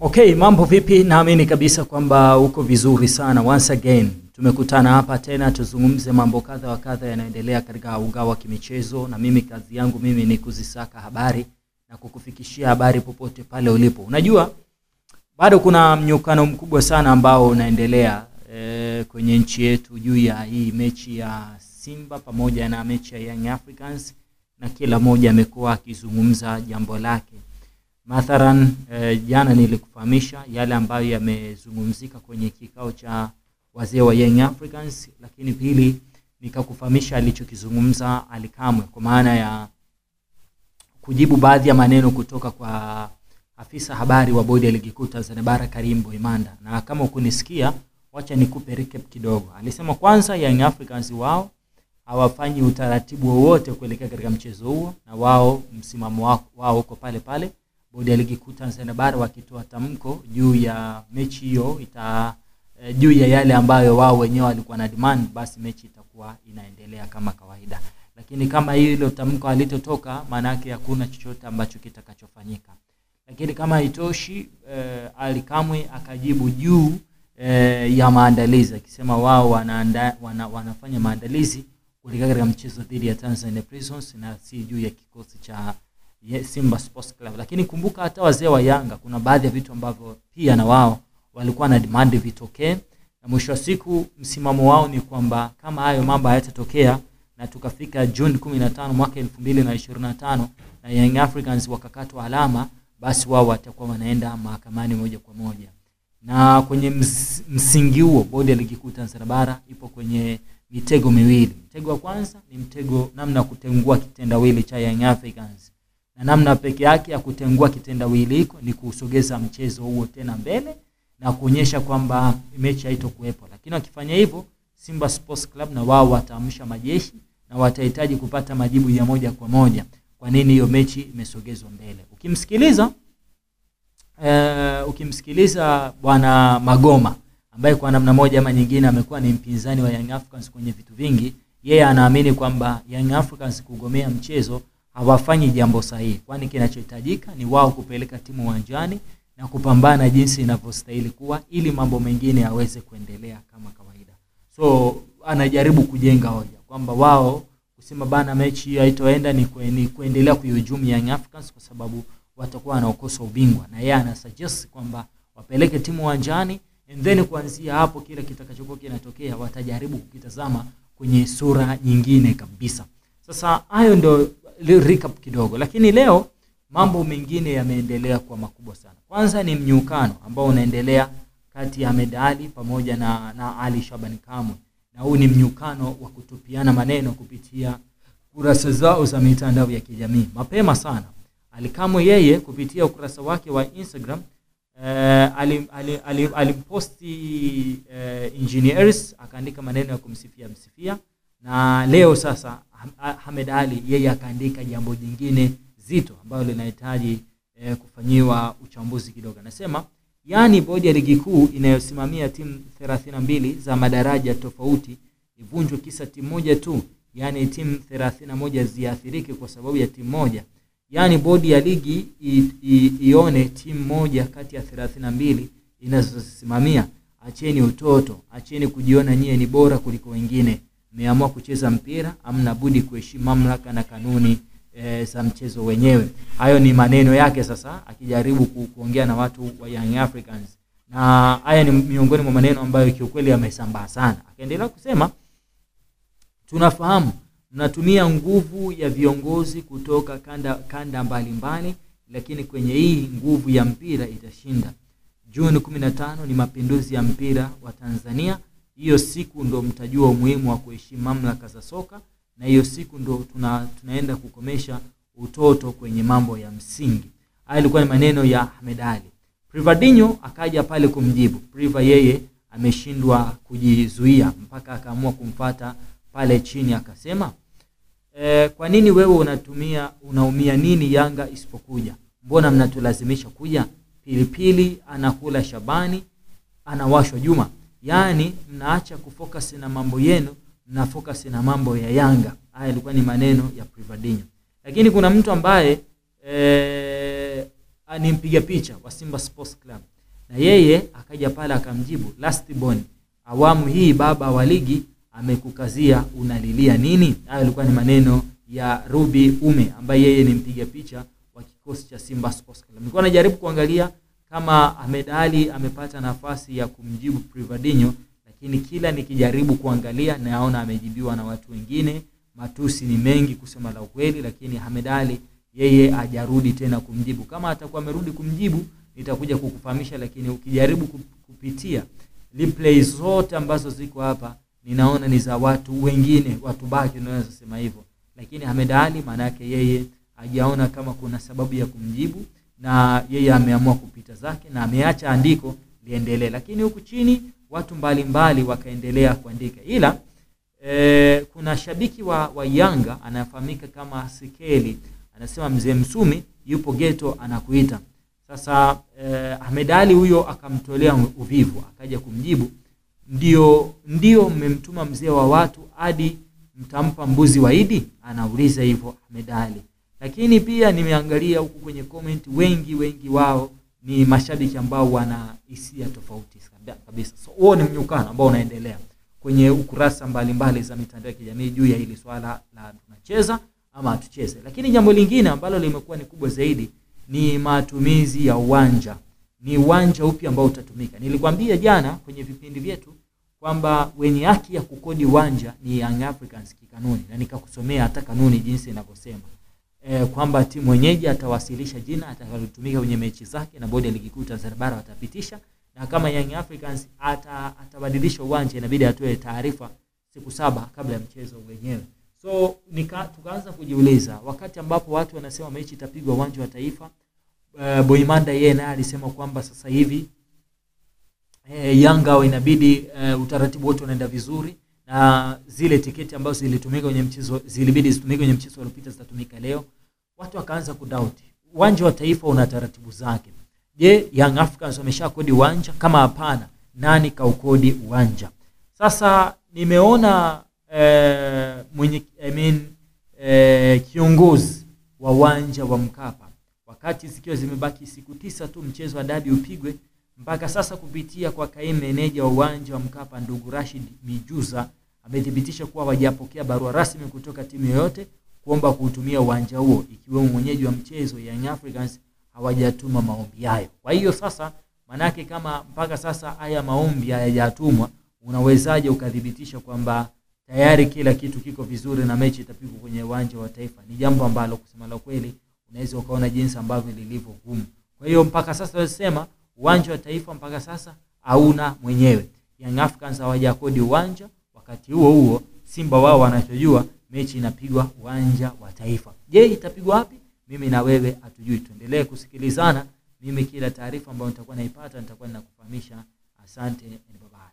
Okay, mambo vipi? Naamini kabisa kwamba uko vizuri sana. Once again, tumekutana hapa tena tuzungumze mambo kadha wa kadha yanaendelea katika uga wa kimichezo, na mimi kazi yangu ni kuzisaka habari na kukufikishia habari popote pale ulipo. Unajua bado kuna mnyukano mkubwa sana ambao unaendelea kwenye nchi yetu juu ya hii mechi ya Simba pamoja na mechi ya Young Africans, na kila mmoja amekuwa akizungumza jambo lake. Mathalan, jana nilikufahamisha yale ambayo yamezungumzika kwenye kikao cha wazee wa Young Africans, lakini pili nikakufahamisha alichokizungumza Ally Kamwe kwa maana ya kujibu baadhi ya maneno kutoka kwa afisa habari wa bodi ya ligi kuu Tanzania Bara Karim Boimanda. Na kama ukunisikia, wacha nikupe recap kidogo. Alisema kwanza Young Africans wao hawafanyi utaratibu wowote kuelekea katika mchezo huo, na wao msimamo wao uko pale pale. Bodi ya ligi kuu Tanzania Bara wakitoa tamko juu ya mechi hiyo juu ya yale ambayo wao wenyewe walikuwa na demand, basi mechi itakuwa inaendelea kama kawaida. Lakini kama hilo tamko halitotoka, maana yake hakuna chochote ambacho kitakachofanyika. Lakini kama haitoshi, Ally Kamwe akajibu juu ya maandalizi, akisema wao wanafanya maandalizi kuelekea katika mchezo dhidi ya Tanzania Prisons na si juu ya kikosi cha Simba Sports Club. Lakini kumbuka hata wazee wa Yanga kuna baadhi ya vitu ambavyo pia na wao walikuwa na demand vitokee, na mwisho wa siku msimamo wao ni kwamba kama hayo mambo hayatatokea na tukafika June 15 mwaka 2025 na Young Africans wakakatwa alama, basi wao watakuwa wanaenda mahakamani moja kwa moja. Na kwenye msingi huo bodi ya ligi kuu Tanzania Bara ipo kwenye mitego miwili. Mtego wa kwanza ni mtego namna kutengua kitendawili cha Young Africans, na namna peke yake ya kutengua kitendawili hiko ni kusogeza mchezo huo tena mbele na kuonyesha kwamba mechi haitokuwepo. Lakini wakifanya hivyo, Simba Sports Club na wao wataamsha majeshi na watahitaji kupata majibu ya moja kwa moja kwa nini hiyo mechi imesogezwa mbele. Ukimsikiliza bwana Magoma ambaye kwa namna moja ama nyingine amekuwa ni mpinzani wa Young Africans kwenye vitu vingi, yeye anaamini kwamba Young Africans kugomea mchezo hawafanyi jambo sahihi, kwani kinachohitajika ni wao kupeleka timu uwanjani na kupambana jinsi inavyostahili kuwa ili mambo mengine yaweze kuendelea kama kawaida. So anajaribu kujenga hoja kwamba wao kusema bana mechi haitoenda ni kuendelea kuhujumu Young Africans kwa sababu watakuwa wanaokosa ubingwa, na yeye anasuggest kwamba wapeleke timu uwanjani and then kuanzia hapo kila kitakachokuwa kinatokea watajaribu kukitazama kwenye sura nyingine kabisa. Sasa hayo ndio recap kidogo, lakini leo mambo mengine yameendelea kwa makubwa sana. Kwanza ni mnyukano ambao unaendelea kati ya Ahmed Ally pamoja na Ali Shabani Kamwe, na huu ni mnyukano wa kutupiana maneno kupitia kurasa zao za mitandao ya kijamii. Mapema sana Ally Kamwe yeye kupitia ukurasa wake wa Instagram aliposti engineers, akaandika maneno ya kumsifia, na leo sasa Ahmed Ally yeye akaandika jambo jingine zito ambalo linahitaji kufanyiwa uchambuzi kidogo. Anasema yani bodi ya ligi kuu inayosimamia timu 32 za madaraja tofauti ivunjwe kisa timu moja tu, yani timu 31 ziathirike kwa sababu ya timu moja. Yani bodi ya ligi ione timu moja kati ya 32 inazosimamia. Acheni utoto, acheni kujiona nyie ni bora kuliko wengine. Mmeamua kucheza mpira, hamna budi kuheshimu mamlaka na kanuni za mchezo wenyewe. Hayo ni maneno yake sasa akijaribu kuongea na watu wa Young Africans, na haya ni miongoni mwa maneno ambayo kiukweli yamesambaa sana. Akaendelea kusema tunafahamu mnatumia nguvu ya viongozi kutoka kanda mbalimbali, lakini kwenye hii nguvu ya mpira itashinda. Juni 15 ni mapinduzi ya mpira wa Tanzania. Hiyo siku ndo mtajua umuhimu wa kuheshimu mamlaka za soka, na hiyo siku ndo tunaenda kukomesha utoto kwenye mambo ya msingi. Haya ilikuwa ni maneno ya Ahmed Ally. Privadinho akaja pale kumjibu. Priva yeye ameshindwa kujizuia mpaka akaamua kumfuata pale chini akasema, kwa nini wewe unaumia nini Yanga isipokuja? Mbona mnatulazimisha kuja? Pilipili anakula Shabani, anawashwa Juma. Yani mnaacha kufocus na mambo yenu, mnafocus na mambo ya Yanga. Haya ilikuwa ni maneno ya Privadinho. Lakini kuna mtu ambaye ni mpiga picha wa Simba Sports Club. na yeye akaja pale akamjibu, last born, awamu hii baba wa ligi amekukazia, unalilia nini? Hayo yalikuwa ni maneno ya Ruby Ume ambaye yeye ni mpiga picha wa kikosi cha Simba Sports Club. Nilikuwa najaribu kuangalia kama Ahmed Ally amepata nafasi ya kumjibu Privadinho, lakini kila nikijaribu kuangalia naona amejibiwa na watu wengine. Matusi ni mengi kusema la ukweli, lakini Ahmed Ally yeye hajarudi tena kumjibu. Kama atakuwa amerudi kumjibu nitakuja kukufahamisha, lakini ukijaribu kupitia replay zote ambazo ziko hapa ninaona ni za watu wengine, watu baki naweza sema hivyo. Lakini Ahmed Ally maana yake yeye hajaona kama kuna sababu ya kumjibu, na yeye ameamua kupita zake na ameacha andiko liendelee. Lakini huku chini watu mbalimbali wakaendelea kuandika. Ila kuna shabiki wa Yanga anafahamika kama Sikeli, anasema mzee Msumi yupo ghetto anakuita. Sasa Ahmed Ally huyo akamtolea uvivu, akaja kumjibu, ndio mmemtuma mzee wa watu hadi mtampa mbuzi wa Idi? Anauliza hivyo Ahmed Ally. Lakini pia nimeangalia huku kwenye comment, wengi wao ni mashabiki ambao wana hisia tofauti kabisa. So huo ni mnyukano ambao unaendelea kwenye ukurasa mbalimbali za mitandao ya kijamii juu ya hili swala la tunacheza ama hatucheze. Lakini jambo lingine ambalo limekuwa ni kubwa zaidi ni matumizi ya uwanja. Ni uwanja upi ambao utatumika? Nilikwambia jana kwenye vipindi vyetu kwamba wenye haki ya kukodi uwanja ni Young Africans kikanuni, na nikakusomea hata kanuni jinsi inavyosema. Kwamba timu mwenyeji atawasilisha jina atakalotumika kwenye mechi zake na bodi ya ligi kuu Tanzania bara watapitisha, na kama Young Africans atabadilisha uwanja inabidi atoe taarifa siku 7 kabla ya mchezo wenyewe. So tukaanza kujiuliza, wakati ambapo watu wanasema mechi itapigwa uwanja wa Taifa, Boimanda yeye naye alisema kwamba sasa hivi Yanga inabidi utaratibu wote unaenda vizuri, na zile tiketi ambazo zilitumika kwenye mchezo zilibidi zitumike kwenye mchezo uliopita zitatumika leo. Watu wakaanza kudoubt uwanja wa Taifa una taratibu zake. Je, Young Africans wameshakodi uwanja? Kama hapana, nani kaukodi uwanja? Sasa nimeona kiongozi wa uwanja wa Mkapa, wakati zikiwa zimebaki siku 9 tu mchezo wa dabi upigwe, mpaka sasa kupitia kwa kaimu meneja wa uwanja wa Mkapa ndugu Rashid Mijuza amethibitisha kuwa hawajapokea barua rasmi kutoka timu yoyote kuomba kuutumia uwanja huo, ikiwemo mwenyeji wa mchezo Young Africans hawajatuma maombi hayo. Kwa hiyo sasa manake kama mpaka sasa haya maombi hayajatumwa, unawezaje ukadhibitisha kwamba tayari kila kitu kiko vizuri na mechi itapigwa kwenye uwanja wa Taifa? Ni jambo ambalo kusema la kweli unaweza ukaona jinsi ambavyo lilivyo gumu. Kwa hiyo mpaka sasa tunasema uwanja wa Taifa mpaka sasa hauna mwenyewe. Young Africans hawajakodi uwanja, wakati huo Simba wao wanachojua mechi inapigwa uwanja wa Taifa. Je, itapigwa wapi? Mimi na wewe hatujui. Tuendelee kusikilizana. Mimi kila taarifa ambayo nitakuwa naipata nitakuwa ninakufahamisha. Asante na bye.